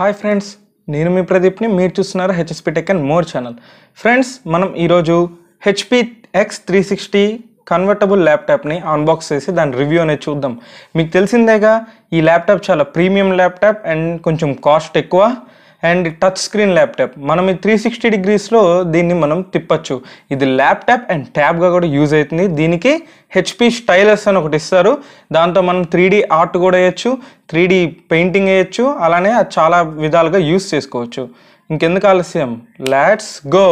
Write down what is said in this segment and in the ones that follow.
Hi friends, నేను మీ ప్రదీప్ని. మీరు చూస్తున్నారు HSP tech and more channel. Friends, మనం ఈరోజు HP X360 కన్వర్టబుల్ ల్యాప్టాప్ని అన్బాక్స్ చేసి దాని రివ్యూ అనేది చూద్దాం. మీకు తెలిసిందేగా, ఈ ల్యాప్టాప్ చాలా ప్రీమియం ల్యాప్టాప్ అండ్ కొంచెం కాస్ట్ ఎక్కువ అండ్ టచ్ స్క్రీన్ ల్యాప్టాప్. మనం ఈ 360 డిగ్రీస్లో దీన్ని మనం తిప్పచ్చు. ఇది ల్యాప్టాప్ అండ్ ట్యాబ్గా కూడా యూజ్ అవుతుంది. దీనికి HP స్టైలస్ అని ఒకటి ఇస్తారు. దాంతో మనం 3D ఆర్ట్ కూడా వేయచ్చు, 3D పెయింటింగ్ వేయచ్చు, అలానే అది చాలా విధాలుగా యూజ్ చేసుకోవచ్చు. ఇంకెందుకు ఆలస్యం, లెట్స్ గో.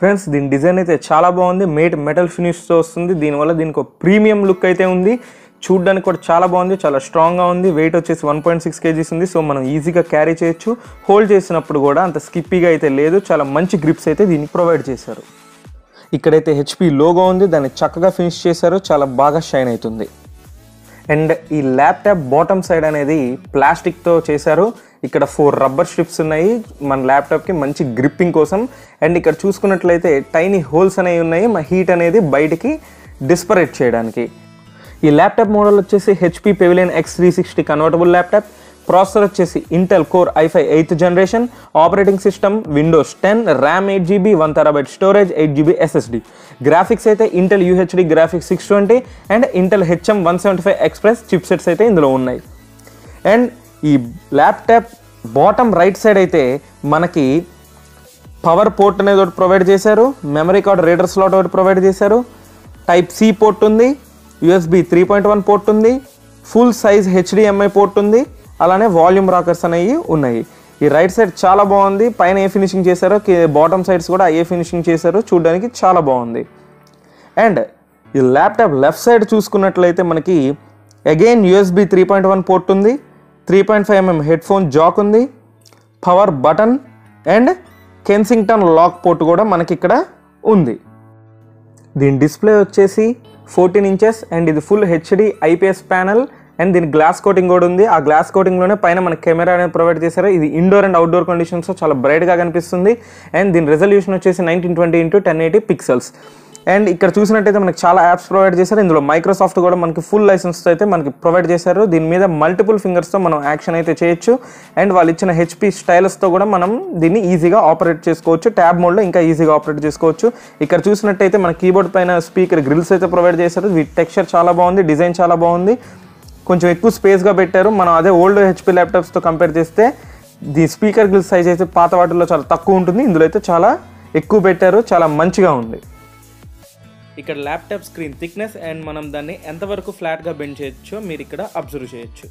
ఫ్రెండ్స్, దీని డిజైన్ అయితే చాలా బాగుంది. మెటల్ ఫినిష్తో వస్తుంది. దీనివల్ల దీనికి ఒక ప్రీమియం లుక్ అయితే ఉంది. చూడ్డానికి కూడా చాలా బాగుంది, చాలా స్ట్రాంగ్గా ఉంది. వెయిట్ వచ్చేసి 1.6 kgs ఉంది. సో మనం ఈజీగా క్యారీ చేయొచ్చు. హోల్డ్ చేసినప్పుడు కూడా అంత స్కిప్పీగా అయితే లేదు. చాలా మంచి గ్రిప్స్ అయితే దీనికి ప్రొవైడ్ చేశారు. ఇక్కడైతే HP లోగో ఉంది, దాన్ని చక్కగా ఫినిష్ చేశారు. చాలా బాగా షైన్ అవుతుంది. అండ్ ఈ ల్యాప్టాప్ బాటమ్ సైడ్ అనేది ప్లాస్టిక్తో చేశారు. ఇక్కడ 4 రబ్బర్ స్ట్రిప్స్ ఉన్నాయి మన ల్యాప్టాప్కి మంచి గ్రిప్పింగ్ కోసం. అండ్ ఇక్కడ చూసుకున్నట్లయితే టైనీ హోల్స్ అనేవి ఉన్నాయి, మా హీట్ అనేది బయటికి డిస్పరేట్ చేయడానికి. ఈ ల్యాప్టాప్ మోడల్ వచ్చేసి HP Pavilion X360 convertible laptop. Processor వచ్చేసి Intel core i5 8th generation. Operating system Windows 10, RAM 8GB, 1TB storage, 8GB SSD. Graphics అయితే Intel UHD graphics 620 and Intel HM175 Express chipsets అయితే ఇందులో ఉన్నాయి. And ఈ laptop bottom right side అయితే మనకి power port అనేది ఒకటి ప్రొవైడ్ చేశారు. మెమరీ కార్డ్ రీడర్ స్లాట్ ఒకటి ప్రొవైడ్ చేశారు. Type-C పోర్ట్ ఉంది, USB 3.1 పోర్ట్ ఉంది, ఫుల్ సైజ్ HDMI పోర్ట్ ఉంది, అలానే వాల్యూమ్ రాకర్స్ అనేవి ఉన్నాయి. ఈ రైట్ సైడ్ చాలా బాగుంది. పైన ఏ ఫినిషింగ్ చేశారో బాటమ్ సైడ్స్ కూడా ఏ ఫినిషింగ్ చేశారో చూడడానికి చాలా బాగుంది. అండ్ ఈ ల్యాప్టాప్ లెఫ్ట్ సైడ్ చూసుకున్నట్లయితే మనకి అగైన్ USB 3.1 పోర్ట్ ఉంది, 3.5mm హెడ్ ఫోన్ జాక్ ఉంది, power button and Kensington lock port కూడా మనకి ఇక్కడ ఉంది. దీని డిస్ప్లే వచ్చేసి 14 inches అండ్ ఇది full HD IPS panel and దీని గ్లాస్ కోటింగ్ కూడా ఉంది. ఆ గ్లాస్ కోటింగ్లోనే పైన మనకి కెమెరా అనేది ప్రొవైడ్ చేశారు. ఇది ఇండోర్ అండ్ అవుట్డోర్ కండిషన్స్లో చాలా బ్రైట్గా కనిపిస్తుంది. అండ్ దీని రెజల్యూషన్ వచ్చేసి 1920x1080 పిక్సెల్స్. అండ్ ఇక్కడ చూసినట్టయితే మనకి చాలా యాప్స్ ప్రొవైడ్ చేశారు. ఇందులో మైక్రోసాఫ్ట్ కూడా మనకి ఫుల్ లైసెన్స్తో అయితే మనకి ప్రొవైడ్ చేశారు. దీని మీద మల్టిపుల్ ఫింగర్స్తో మనం యాక్షన్ అయితే చేయొచ్చు. అండ్ వాళ్ళు ఇచ్చిన HP స్టైలస్తో కూడా మనం దీన్ని ఈజీగా ఆపరేట్ చేసుకోవచ్చు. ట్యాబ్ మోడ్లో ఇంకా ఈజీగా ఆపరేట్ చేసుకోవచ్చు. ఇక్కడ చూసినట్టయితే మన కీబోర్డ్ పైన స్పీకర్ గ్రిల్స్ అయితే ప్రొవైడ్ చేశారు. వీటి టెక్స్చర్ చాలా బాగుంది, డిజైన్ చాలా బాగుంది. కొంచెం ఎక్కువ స్పేస్గా పెట్టారు. మనం అదే ఓల్డ్ HP ల్యాప్టాప్స్తో కంపేర్ చేస్తే ది స్పీకర్ గ్రిల్ సైజ్ అయితే పాత వాటిల్లో చాలా తక్కువ ఉంటుంది. ఇందులో అయితే చాలా ఎక్కువ పెట్టారు, చాలా మంచిగా ఉంది. ఇక్కడ ల్యాప్టాప్ స్క్రీన్ థిక్నెస్ అండ్ మనం దాన్ని ఎంతవరకు ఫ్లాట్గా బెండ్ చేయొచ్చో మీరు ఇక్కడ అబ్జర్వ్ చేయొచ్చు.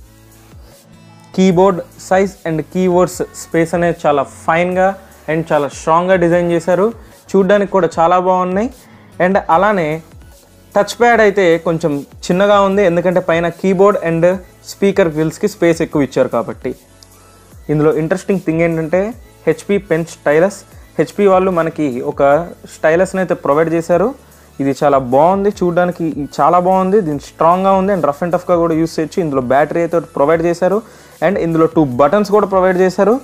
Keyboard size and keyboards space అనేది చాలా ఫైన్గా అండ్ చాలా స్ట్రాంగ్గా డిజైన్ చేశారు. చూడ్డానికి కూడా చాలా బాగున్నాయి. అండ్ అలానే టచ్ ప్యాడ్ అయితే కొంచెం చిన్నగా ఉంది, ఎందుకంటే పైన కీబోర్డ్ అండ్ స్పీకర్ గ్రిల్స్కి స్పేస్ ఎక్కువ ఇచ్చారు కాబట్టి. ఇందులో ఇంట్రెస్టింగ్ థింగ్ ఏంటంటే HP పెన్ స్టైలస్. HP వాళ్ళు మనకి ఒక స్టైలస్ని అయితే ప్రొవైడ్ చేశారు. ఇది చాలా బాగుంది, చూడడానికి చాలా బాగుంది. దీని స్ట్రాంగ్గా ఉంది అండ్ రఫ్ అండ్ టఫ్గా కూడా యూస్ చేయొచ్చు. ఇందులో బ్యాటరీ అయితే ప్రొవైడ్ చేశారు. అండ్ ఇందులో 2 బటన్స్ కూడా ప్రొవైడ్ చేశారు.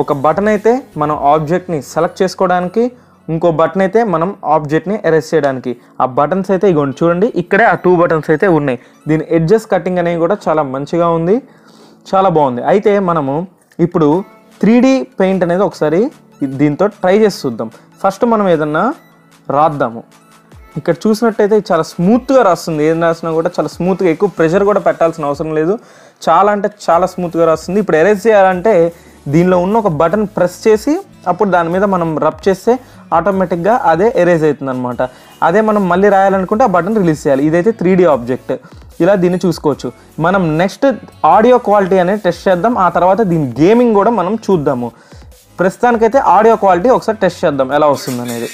ఒక బటన్ అయితే మనం ఆబ్జెక్ట్ని సెలెక్ట్ చేసుకోవడానికి, ఇంకో బటన్ అయితే మనం ఆబ్జెక్ట్ని ఎరేజ్ చేయడానికి. ఆ బటన్స్ అయితే ఇగోండి చూడండి, ఇక్కడే ఆ 2 బటన్స్ అయితే ఉన్నాయి. దీని ఎడ్జెస్ కటింగ్ అనేవి కూడా చాలా మంచిగా ఉంది, చాలా బాగుంది. అయితే మనము ఇప్పుడు 3D పెయింట్ అనేది ఒకసారి దీంతో ట్రై చేసి చూద్దాం. ఫస్ట్ మనం ఏదన్నా రాద్దాము. ఇక్కడ చూసినట్టయితే చాలా స్మూత్గా రాస్తుంది. ఏం రాసినా కూడా చాలా స్మూత్గా, ఎక్కువ ప్రెషర్ కూడా పెట్టాల్సిన అవసరం లేదు. చాలా అంటే చాలా స్మూత్గా రాస్తుంది. ఇప్పుడు ఎరేజ్ చేయాలంటే దీనిలో ఉన్న ఒక బటన్ ప్రెస్ చేసి అప్పుడు దాని మీద మనం రబ్ చేస్తే ఆటోమేటిక్గా అదే ఎరేజ్ అవుతుంది అనమాట. అదే మనం మళ్ళీ రాయాలనుకుంటే ఆ బటన్ రిలీజ్ చేయాలి. ఇదైతే 3D ఆబ్జెక్ట్, ఇలా దీన్ని చూసుకోవచ్చు. మనం నెక్స్ట్ ఆడియో క్వాలిటీ అనేది టెస్ట్ చేద్దాం, ఆ తర్వాత దీని గేమింగ్ కూడా మనం చూద్దాము. ప్రస్తుతానికైతే ఆడియో క్వాలిటీ ఒకసారి టెస్ట్ చేద్దాం ఎలా వస్తుంది అనేది.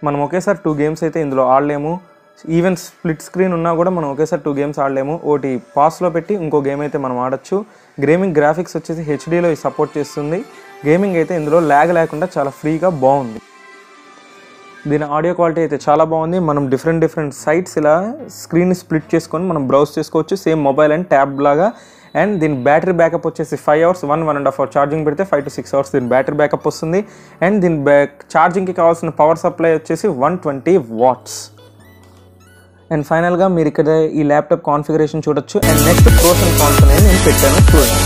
మనం ఒకేసారి 2 గేమ్స్ అయితే ఇందులో ఆడలేము. ఈవెన్ స్ప్లిట్ స్క్రీన్ ఉన్నా కూడా మనం ఒకేసారి 2 గేమ్స్ ఆడలేము. ఒకటి పాస్లో పెట్టి ఇంకో గేమ్ అయితే మనం ఆడొచ్చు. గేమింగ్ గ్రాఫిక్స్ వచ్చేసి హెచ్డీలో సపోర్ట్ చేస్తుంది. గేమింగ్ అయితే ఇందులో ల్యాగ్ లేకుండా చాలా ఫ్రీగా బాగుంది. దీని ఆడియో క్వాలిటీ అయితే చాలా బాగుంది. మనం డిఫరెంట్ సైట్స్ ఇలా స్క్రీన్ స్ప్లిట్ చేసుకొని మనం బ్రౌజ్ చేసుకోవచ్చు, సేమ్ మొబైల్ అండ్ ట్యాబ్ లాగా. అండ్ దీని బ్యాటరీ బ్యాకప్ వచ్చేసి 5 hours, 1.5 hours ఛార్జింగ్ పెడితే 5 to 6 hours దీని బ్యాటరీ బ్యాకప్ వస్తుంది. అండ్ దీని ఛార్జింగ్కి కావాల్సిన పవర్ సప్లై వచ్చేసి 120 watts. అండ్ ఫైనల్గా మీరు ఇక్కడ ఈ ల్యాప్టాప్ కాన్ఫిగరేషన్ చూడొచ్చు. And next pros and cons అనేది నేను పెట్టాను, చూడండి.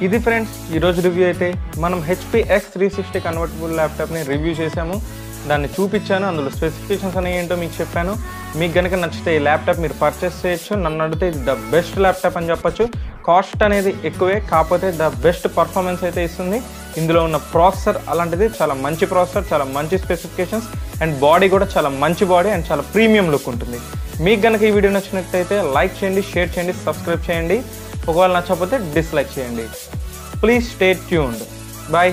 ఇది ఫ్రెండ్స్ ఈరోజు రివ్యూ అయితే. మనం HP X360 కన్వర్టబుల్ ల్యాప్టాప్ని రివ్యూ చేసాము, దాన్ని చూపించాను, అందులో స్పెసిఫికేషన్స్ అనేవి ఏంటో మీకు చెప్పాను. మీకు కనుక నచ్చితే ఈ ల్యాప్టాప్ మీరు పర్చేస్ చేయొచ్చు. నన్ను అడిగితే ఇది ద బెస్ట్ ల్యాప్టాప్ అని చెప్పొచ్చు. కాస్ట్ అనేది ఎక్కువే, కాకపోతే ద బెస్ట్ పర్ఫార్మెన్స్ అయితే ఇస్తుంది. ఇందులో ఉన్న ప్రాసెసర్ అలాంటిది చాలా మంచి ప్రాసెసర్, చాలా మంచి స్పెసిఫికేషన్స్, అండ్ బాడీ కూడా చాలా మంచి బాడీ అండ్ చాలా ప్రీమియం లుక్ ఉంటుంది. మీకు కనుక ఈ వీడియో నచ్చినట్లయితే లైక్ చేయండి, షేర్ చేయండి, సబ్స్క్రైబ్ చేయండి. ఒకవేళ నచ్చకపోతే డిస్లైక్ చేయండి. Please stay tuned. బాయ్.